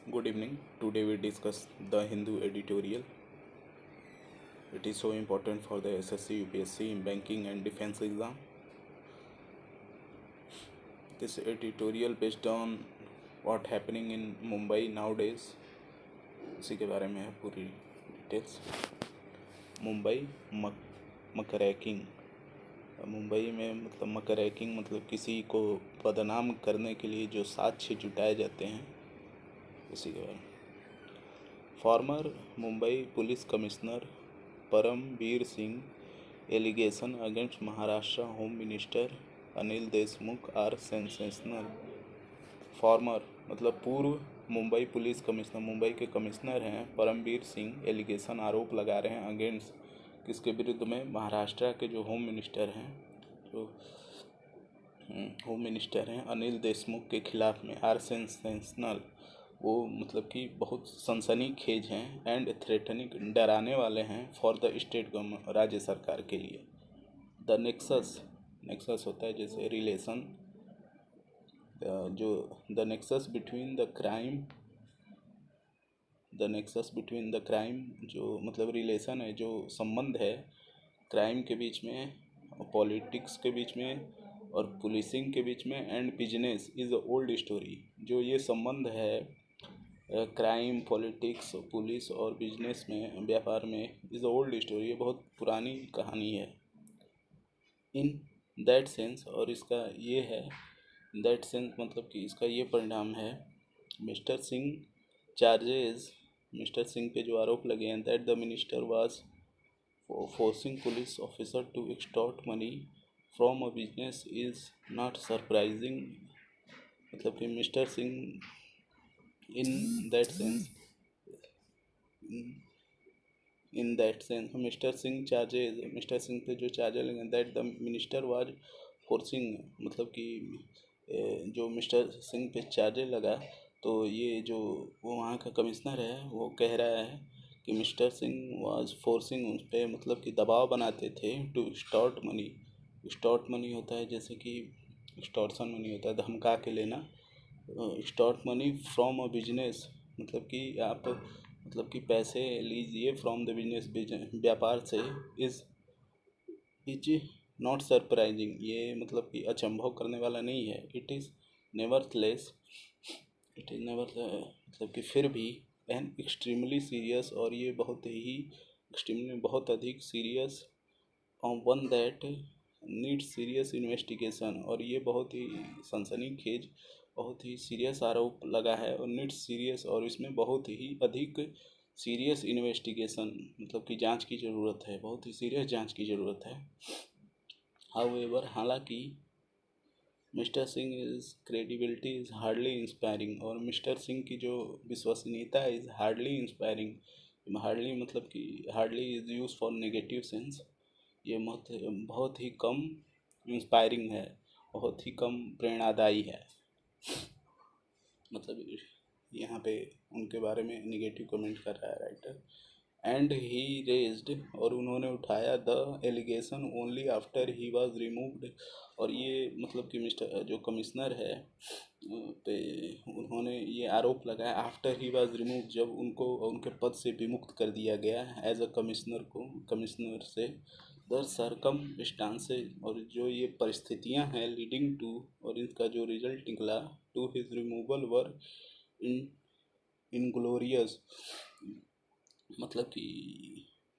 Good evening. Today we discuss the Hindu editorial. It is so important for the SSC, UPSC, banking and defense exam. This editorial based on what happening in Mumbai nowadays. इसी के बारे में है पूरी details. Mumbai मकरैकिंग. Mumbai में मतलब मकरैकिंग मतलब किसी को बदनाम करने के लिए जो साक्ष्य जुटाए जाते हैं, उसी के बारे में. Former Mumbai police commissioner Parambir Singh allegation against Maharashtra home minister Anil Deshmukh are sensational. Former मतलब पूर्व मुंबई पुलिस कमिश्नर, मुंबई के कमिश्नर हैं परमबीर सिंह एलिगेशन आरोप लगा रहे हैं अगेंस्ट किसके विरुद्ध में, महाराष्ट्र के जो होम मिनिस्टर हैं, जो होम मिनिस्टर हैं अनिल देशमुख के खिलाफ में. आर सेंसेशनल वो मतलब कि बहुत सनसनीखेज हैं एंड थ्रेटनिंग डराने वाले हैं फॉर द स्टेट गवर्नमेंट, राज्य सरकार के लिए. द नेक्सस होता है जैसे रिलेशन, जो the nexus between the crime जो मतलब रिलेशन है, जो संबंध है क्राइम के बीच में, पॉलिटिक्स के बीच में और पुलिसिंग के बीच में, and business is a old story. जो ये संबंध है क्राइम, पॉलिटिक्स, पुलिस और बिजनेस में, व्यापार में, इज़ अ ओल्ड स्टोरी, ये बहुत पुरानी कहानी है. इन दैट सेंस, और इसका ये है दैट सेंस मतलब कि इसका ये परिणाम है. मिस्टर सिंह पे जो आरोप लगे हैं that the minister was forcing police officer to extort money from a business is not surprising. मतलब कि mister Singh in that sense mister Singh पे जो चार्जेस लगे that the minister was forcing, मतलब कि जो मिस्टर सिंह पे चार्जेस लगा, तो ये जो वो वहाँ का कमिश्नर है वो कह रहा है कि मिस्टर सिंह वाज फोर्सिंग, उस पर मतलब कि दबाव बनाते थे टू एक्सटॉर्ट मनी होता है जैसे कि एक्सटॉर्शन मनी होता है धमका के लेना. Extort money from a business मतलब कि आप मतलब कि पैसे लीजिए फ्रॉम द बिजनेस, व्यापार से. इज नॉट सरप्राइजिंग, ये मतलब कि अचंभव करने वाला नहीं है. इट इज़ नेवरथलेस मतलब कि फिर भी एन एक्सट्रीमली सीरियस, और ये बहुत ही एक्सट्रीमली बहुत अधिक serious, one that need serious investigation, और ये बहुत ही सनसनीखेज, बहुत ही सीरियस आरोप लगा है और नीड सीरियस, और इसमें बहुत ही अधिक सीरियस इन्वेस्टिगेशन मतलब कि जांच की ज़रूरत है, बहुत ही सीरियस जांच की ज़रूरत है. हाउएवर, हालांकि mister Singh is credibility is hardly inspiring, और मिस्टर सिंह की जो विश्वसनीयता इज़ हार्डली इंस्पायरिंग. हार्डली मतलब कि hardly is use for negative sense, ये बहुत ही कम इंस्पायरिंग है, बहुत ही कम प्रेरणादायी है. मतलब यहाँ पे उनके बारे में निगेटिव कमेंट कर रहा है राइटर. एंड ही रेज्ड, और उन्होंने उठाया the allegation only after he was removed, और ये मतलब कि मिस्टर जो कमिश्नर है पे उन्होंने ये आरोप लगाया आफ्टर ही वाज रिमूव, जब उनको उनके पद से विमुक्त कर दिया गया एज अ कमिश्नर से. द सरकम स्टांसेज, और जो ये परिस्थितियां हैं लीडिंग टू, और इसका जो रिजल्ट निकला to his removal were inglorious, मतलब कि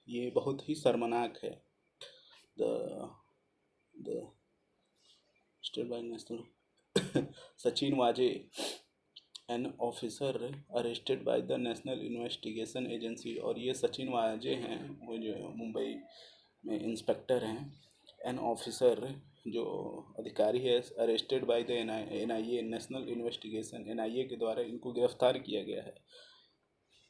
ये बहुत ही शर्मनाक है. The state by national Sachin Waze an officer arrested by the national investigation agency, और ये सचिन वाजे हैं वो जो मुंबई में इंस्पेक्टर हैं. एन ऑफिसर जो अधिकारी है arrested by the NIA national investigation, NIA के द्वारा इनको गिरफ्तार किया गया है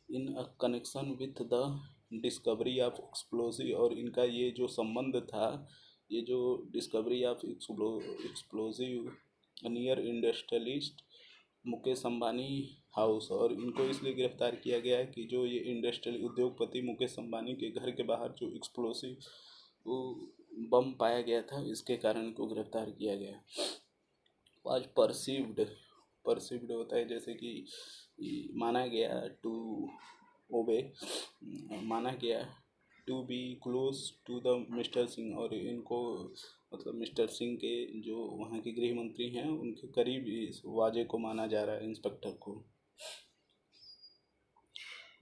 in a connection with the discovery of explosive, और इनका ये जो संबंध था, ये जो discovery of explosive near industrialist Mukesh Ambani house, और इनको इसलिए गिरफ्तार किया गया है कि जो ये इंडस्ट्रियल उद्योगपति मुकेश अंबानी के घर के बाहर जो एक्सप्लोसिव वो बम पाया गया था, इसके कारण इनको गिरफ्तार किया गया. वाज परसीव्ड परसिव्ड होता है, जैसे कि माना गया टू ओबे, माना गया to be close to the mister Singh, और इनको मतलब मिस्टर सिंह के जो वहाँ के गृह मंत्री हैं उनके करीब इस वाजे को माना जा रहा है, इंस्पेक्टर को।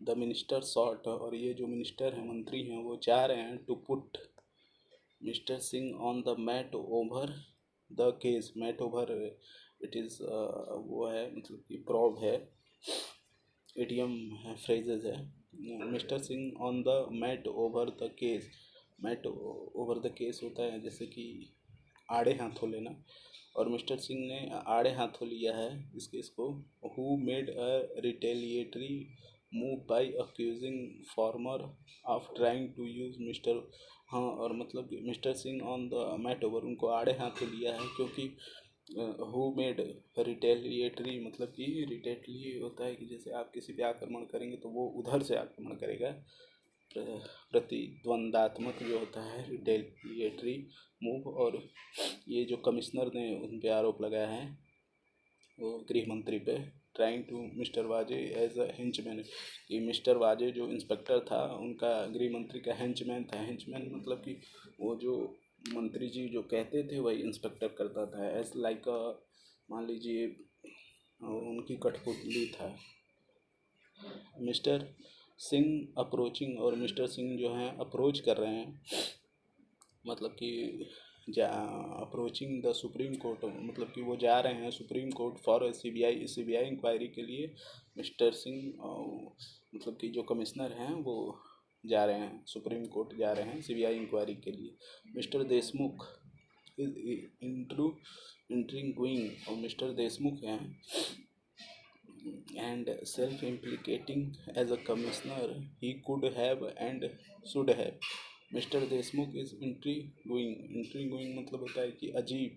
द मिनिस्टर सॉट, और ये जो मिनिस्टर हैं मंत्री हैं वो चाह रहे हैं to put mister Singh on the mat over the case. Mat over it is वो है मतलब कि प्रॉब है, एटीएम है, फ्रेजेज है। Mister Singh on the mat over the case, mat over the case होता है जैसे कि आड़े हाथों लेना, और मिस्टर सिंह ने आड़े हाथों लिया है इस केस को। Who made a retaliatory move by accusing former of trying to use mister, हाँ, और मतलब mister Singh on the mat over, उनको आड़े हाथों लिया है क्योंकि हु मेड रिटेलिएटरी, मतलब कि रिटेलिए होता है कि जैसे आप किसी पे आक्रमण करेंगे तो वो उधर से आक्रमण करेगा, प्रतिद्वंदात्मक जो होता है रिटेलिएटरी मूव। और ये जो कमिश्नर ने उन पे आरोप लगाया है वो गृह मंत्री पे, ट्राइंग टू मिस्टर वाजे एज अ हेंचमैन, कि मिस्टर वाजे जो इंस्पेक्टर था उनका गृह मंत्री का हेंचमैन था। हेंचमैन मतलब कि वो जो मंत्री जी जो कहते थे वही इंस्पेक्टर करता था, एज लाइक मान लीजिए उनकी कठपुतली था। मिस्टर सिंह अप्रोचिंग, और मिस्टर सिंह जो हैं अप्रोच कर रहे हैं, मतलब कि अप्रोचिंग द सुप्रीम कोर्ट, मतलब कि वो जा रहे हैं supreme court for CBI inquiry के लिए। मिस्टर सिंह मतलब कि जो कमिश्नर हैं वो जा रहे हैं सुप्रीम कोर्ट, जा रहे हैं सीबीआई इंक्वायरी के लिए। मिस्टर देशमुख इज इंट्रिंग, और मिस्टर देशमुख हैं and self-implicating as a commissioner he could have and should have। Mister Deshmukh is entry going मतलब होता है कि अजीब,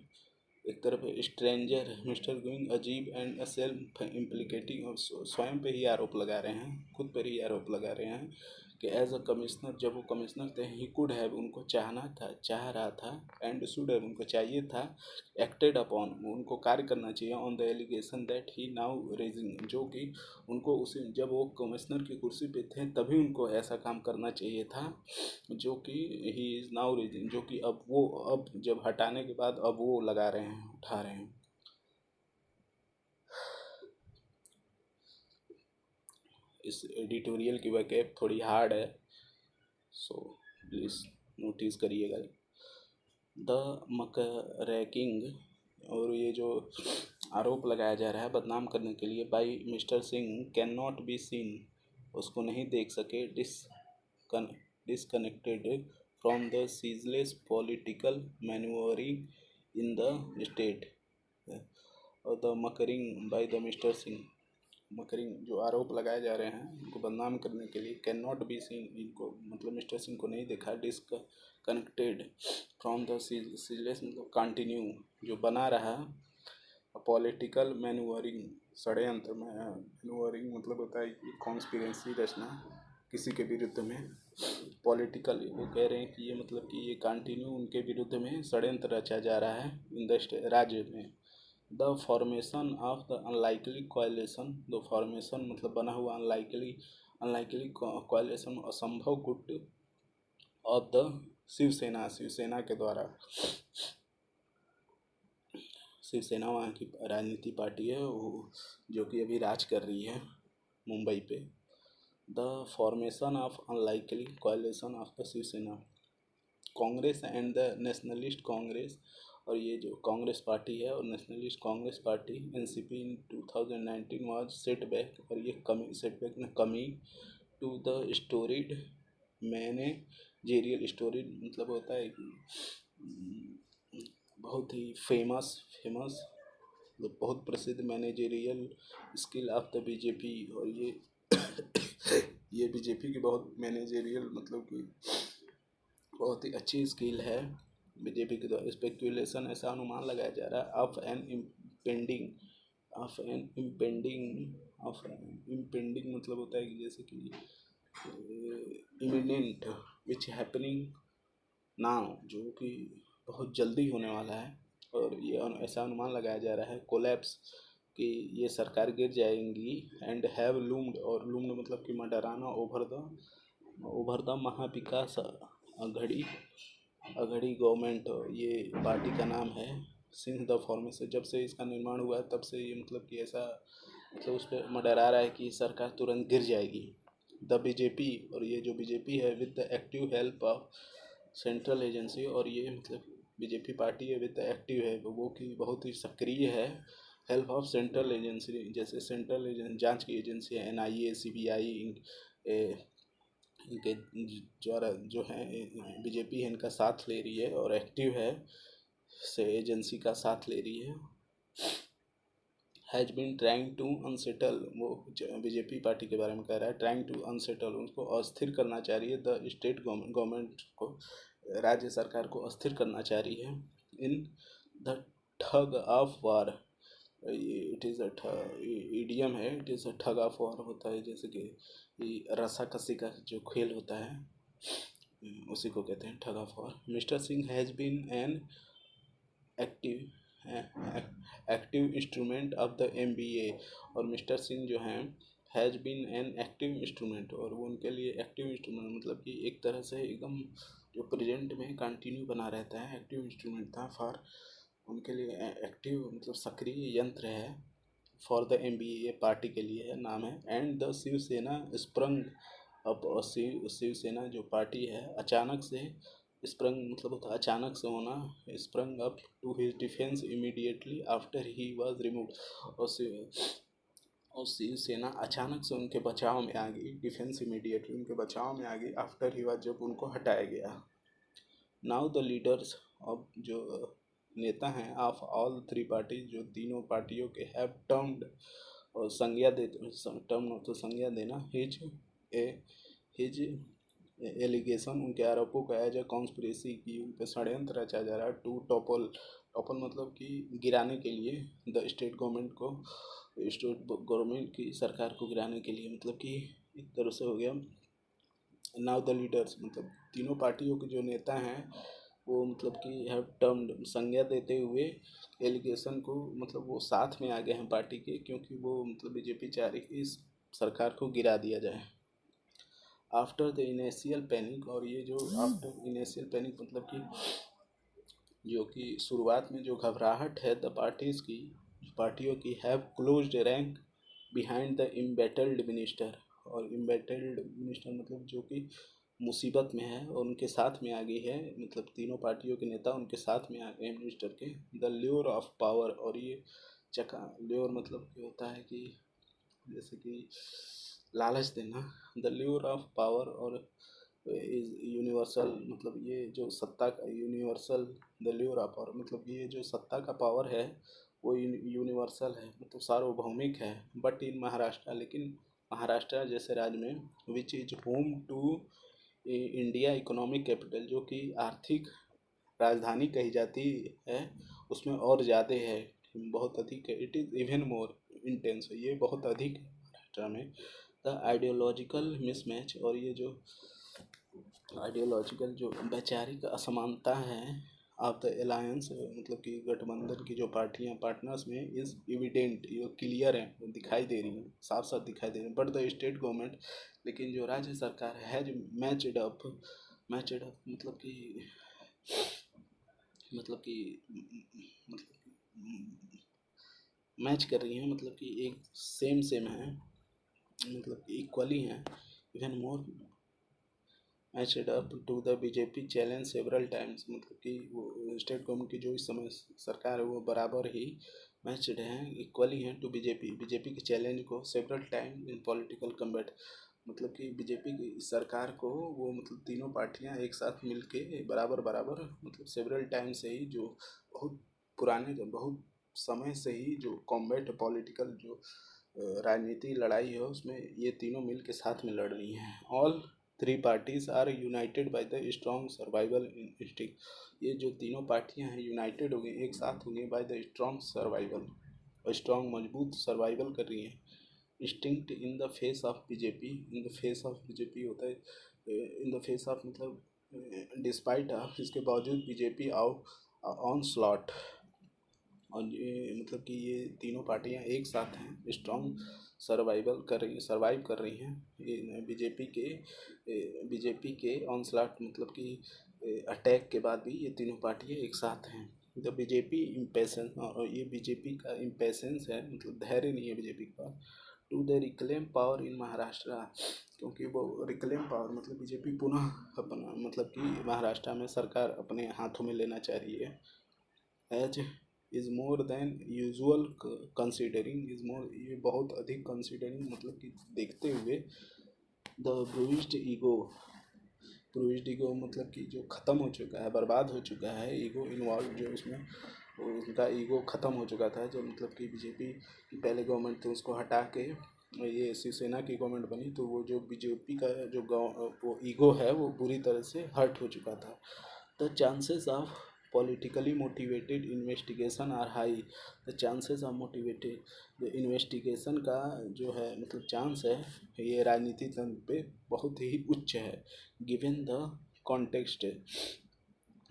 एक तरफ स्ट्रेंजर, मिस्टर गोइंग अजीब एंड सेल्फ इम्प्लीकेटिंग, और स्वयं पे ही आरोप लगा रहे हैं, खुद पर ही आरोप लगा रहे हैं कि एज अ कमिश्नर, जब वो कमिश्नर थे, ही कुड हैव, उनको चाहना था, चाह रहा था, एंड शुड हैव, उनको चाहिए था, एक्टेड अपॉन, उनको कार्य करना चाहिए, on the allegation that he now raising, जो कि उनको उसे जब वो कमिश्नर की कुर्सी पे थे तभी उनको ऐसा काम करना चाहिए था, जो कि ही इज़ नाउ रेजिंग, जो कि अब जब हटाने के बाद अब वो लगा रहे हैं, उठा रहे हैं। इस एडिटोरियल की वैकेप थोड़ी हार्ड है, सो प्लीज़ नोटिस करिएगा। द मकरैकिंग, और ये जो आरोप लगाया जा रहा है बदनाम करने के लिए, by mister Singh can not be seen, उसको नहीं देख सके, disconnected from the ceaseless political manoeuvring in the state, और the muckraking by the mister Singh, muckraking जो आरोप लगाए जा रहे हैं उनको बदनाम करने के लिए, कैन नॉट बी सीन, इनको मतलब मिस्टर सिंह को नहीं देखा, डिसकनेक्टेड फ्रॉम द सीजलेस मतलब कंटिन्यू, जो बना रहा, पॉलिटिकल मैन्यूवरिंग, षड्यंत्र में, मैन्यूवरिंग मतलब होता है कि कॉन्स्पिरेंसी रचना किसी के विरुद्ध में, पॉलिटिकल, वो कह रहे हैं कि ये मतलब कि ये कंटिन्यू उनके विरुद्ध में षड्यंत्र रचा जा रहा है इन द राज्य में। The formation of the unlikely coalition, the formation मतलब बना हुआ अनलाइकली कोएलिशन, असंभव गुट ऑफ द शिवसेना, शिवसेना के द्वारा, शिवसेना वहाँ की राजनीति पार्टी है वो, जो कि अभी राज कर रही है मुंबई पे। The formation of unlikely coalition of the Shivsena, Congress and the nationalist Congress, और ये जो कांग्रेस पार्टी है और nationalist Congress party NCP in 2019 was setback, और ये सेटबैक में कमी to the storied managerial, storied मतलब होता है कि बहुत ही फेमस मतलब बहुत प्रसिद्ध managerial skill of the BJP, और ये बीजेपी की बहुत मैनेजेरियल मतलब कि बहुत ही अच्छी स्किल है बीजेपी के द्वारा। स्पेकुलेशन, ऐसा अनुमान लगाया जा रहा है, ऑफ एन इम्पेंडिंग मतलब होता है कि जैसे कि इमिनेंट विच हैपनिंग नाउ, जो कि बहुत जल्दी होने वाला है, और ये ऐसा अनुमान लगाया जा रहा है, कोलैप्स कि ये सरकार गिर जाएंगी। एंड हैव लूम्ड, और लूम्ड मतलब कि मंडराना, over the Mahavikas Angadi Angadi government, ये पार्टी का नाम है। सिंस द फॉर्मेशन, जब से इसका निर्माण हुआ है तब से ये मतलब कि ऐसा मतलब उस पर मंडरा रहा है कि सरकार तुरंत गिर जाएगी। द बीजेपी, और ये जो बीजेपी है, with the active help of central agency, और ये मतलब बीजेपी पार्टी है विद द एक्टिव है वो कि बहुत ही सक्रिय है, हेल्प ऑफ सेंट्रल एजेंसी, जैसे सेंट्रल जांच की एजेंसी है, NIA, CBI, इनके द्वारा जो है बीजेपी है इनका साथ ले रही है और एक्टिव है से एजेंसी का साथ ले रही है। Has been trying to unsettle, वो बीजेपी पार्टी के बारे में कह रहा है, ट्राइंग टू अनसेटल, उनको अस्थिर करना चाह रही है, द स्टेट गवर्नमेंट को, राज्य सरकार को अस्थिर करना चाह रही है। इन द ठग of war, it is idiom है, इट इज़ अ ठग ऑफ वार होता है, जैसे कि रस्सा कसी का जो खेल होता है उसी को कहते हैं tug of war. Mister Singh has been an active instrument of the MBA, और मिस्टर सिंह जो हैं has been an active instrument, और वो उनके लिए एक्टिव इंस्ट्रूमेंट मतलब कि एक तरह से एकदम जो प्रेजेंट में कंटिन्यू बना रहता है, एक्टिव इंस्ट्रूमेंट था फॉर, उनके लिए एक्टिव मतलब सक्रिय यंत्र है, फॉर द MBA पार्टी के लिए है नाम है। And the Shivsena sprung up, Shivsena जो पार्टी है अचानक से, स्प्रंग मतलब होता है अचानक से होना, sprung up to his defence immediately after he was removed, और शिवसेना अचानक से उनके बचाव में आ गई, डिफेंस इमीडिएटली उनके बचाव में आ गई, आफ्टर ही वाज जब उनको हटाया गया। नाउ द लीडर्स ऑफ, जो नेता हैं ऑफ ऑल थ्री पार्टी, जो तीनों पार्टियों के, हैव टर्म्ड, और संज्ञा दे, टर्म तो संज्ञा देना, हिज एलिगेशन, उनके आरोपों का एज ए कॉन्स्पिरेसी की उन पर षड्यंत्र रचा जा रहा है, टू टॉपल, टॉपल मतलब कि गिराने के लिए, द स्टेट गवर्नमेंट को, स्टेट गवर्नमेंट की सरकार को गिराने के लिए, मतलब कि एक तरह से हो गया। नाउ द लीडर्स मतलब तीनों पार्टियों के जो नेता हैं वो मतलब कि हैव टर्म्ड, संज्ञा देते हुए, एलिगेशन को, मतलब वो साथ में आ गए हैं पार्टी के, क्योंकि वो मतलब बीजेपी चाह रही कि इस सरकार को गिरा दिया जाए। आफ्टर द इनिशियल पैनिक, और ये जो आफ्टर इनिशियल पैनिक मतलब कि जो कि शुरुआत में जो घबराहट है, द पार्टियों की have closed rank behind the embattled minister, और इम्बेटल्ड मिनिस्टर मतलब जो कि मुसीबत में है और उनके साथ में आ गई है, मतलब तीनों पार्टियों के नेता उनके साथ में आ गए हैं मिनिस्टर के। द ल्योर ऑफ पावर, और ये चका, ल्योर मतलब क्या होता है कि जैसे कि लालच देना, द ल्योर ऑफ पावर, और इज यूनिवर्सल मतलब ये जो सत्ता का universal, the lure of power मतलब ये जो सत्ता का पावर है वो यूनिवर्सल है, मतलब सार्वभौमिक है। बट इन महाराष्ट्र, लेकिन महाराष्ट्र जैसे राज्य में, which is home to India economic capital, जो कि आर्थिक राजधानी कही जाती है, उसमें और ज़्यादा है, बहुत अधिक है। It is even more intense, ये बहुत अधिक है महाराष्ट्र में। द आइडियोलॉजिकल मिसमैच, और ये जो आइडियोलॉजिकल जो वैचारिक असमानता है ऑफ द अलायंस, मतलब कि गठबंधन की जो पार्टियां पार्टनर्स में, इज़ एविडेंट, ये क्लियर है, वो दिखाई दे रही हैं, साफ साफ दिखाई दे रही हैं। बट द स्टेट गवर्नमेंट, लेकिन जो राज्य सरकार है जो मैचड अप मतलब कि मैच कर रही हैं, मतलब कि एक सेम है, मतलब कि इक्वली हैं, even more matched up to the BJP challenge several times, मतलब कि वो स्टेट गवर्नमेंट की जो इस समय सरकार है वो बराबर ही मैचड हैं, इक्वली हैं टू बीजेपी के चैलेंज को several time in political combat, मतलब कि बीजेपी की सरकार को वो मतलब तीनों पार्टियां एक साथ मिलके बराबर मतलब सेवरल टाइम से ही, जो बहुत पुराने, बहुत समय से ही जो कॉम्बैट पॉलिटिकल जो राजनीति लड़ाई है उसमें ये तीनों मिल के साथ में लड़ रही हैं। All three parties are united by the strong survival instinct, ये जो तीनों पार्टियां हैं यूनाइटेड हो गई, एक साथ हो गई बाय द स्ट्रॉन्ग सर्वाइवल, और स्ट्रॉन्ग मजबूत सर्वाइवल कर रही हैं। Instinct in the face of BJP, in the face of BJP होता है इन द फेस ऑफ मतलब डिस्पाइट ऑफ, इसके बावजूद बीजेपी ऑन स्लॉट और ये मतलब कि ये तीनों पार्टियां एक साथ हैं, स्ट्रॉन्ग सर्वाइव कर रही हैं ये बीजेपी के ऑनस्लॉट मतलब कि अटैक के बाद भी ये तीनों पार्टियां एक साथ हैं। द बीजेपी इम्पेशेंस, और ये बीजेपी का इम्पेशेंस है, मतलब धैर्य नहीं है बीजेपी का, to the reclaim power in Maharashtra, क्योंकि वो रिक्लेम पावर मतलब बीजेपी पुनः अपना मतलब कि महाराष्ट्र में सरकार अपने हाथों में लेना चाह रही है। As is more than usual considering, is more ये बहुत अधिक कंसिडरिंग मतलब कि देखते हुए द ब्रूइज्ड ईगो मतलब कि जो ख़त्म हो चुका है, बर्बाद हो चुका है ईगो इन्वॉल्व जो उसमें, उनका ईगो ख़त्म हो चुका था। जो मतलब कि बीजेपी की पहले गवर्नमेंट थी उसको हटा के ये शिवसेना की गवर्नमेंट बनी, तो वो जो बीजेपी का जो वो ईगो है वो पूरी तरह से हर्ट हो चुका था। The chances of politically motivated investigation are high, the chances of motivated investigation का जो है मतलब चांस है ये राजनीति तंत्र पे बहुत ही उच्च है। गिवन द कॉन्टेक्स्ट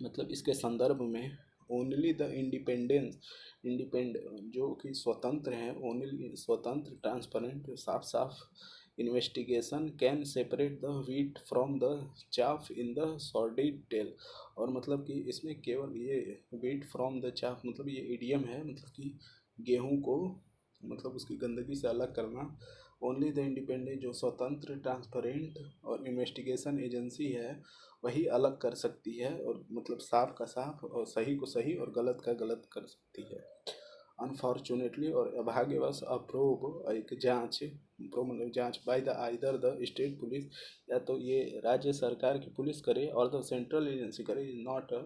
मतलब इसके संदर्भ में, ओनली द इंडिपेंड जो कि स्वतंत्र हैं, ओनली स्वतंत्र ट्रांसपेरेंट साफ साफ investigation can separate the wheat from the chaff in the sordid tale. और मतलब कि इसमें केवल ये व्हीट फ्रॉम द चाफ मतलब ये इडियम है, मतलब कि गेहूं को मतलब उसकी गंदगी से अलग करना। ओनली द इंडिपेंडेंट जो स्वतंत्र ट्रांसपेरेंट और इन्वेस्टिगेशन एजेंसी है वही अलग कर सकती है, और मतलब साफ का साफ और सही को सही और गलत का गलत कर सकती है। अनफॉर्चुनेटली और अभाग्यवश अप्रूव एक जांच by the either the state police, या तो ये राज्य सरकार की पुलिस करे और द सेंट्रल एजेंसी करे, is not a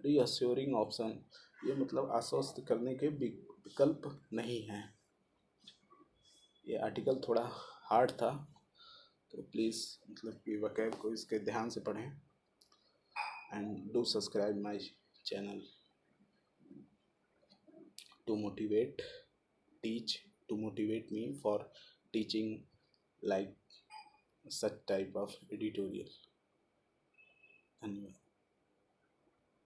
reassuring option. ये मतलब आश्वस्त करने के विकल्प नहीं है। ये आर्टिकल थोड़ा हार्ड था, तो प्लीज़ मतलब कि वकैब को इसके ध्यान से पढ़ें, and do subscribe my channel to motivate me for teaching like such type of editorial. धन्यवाद।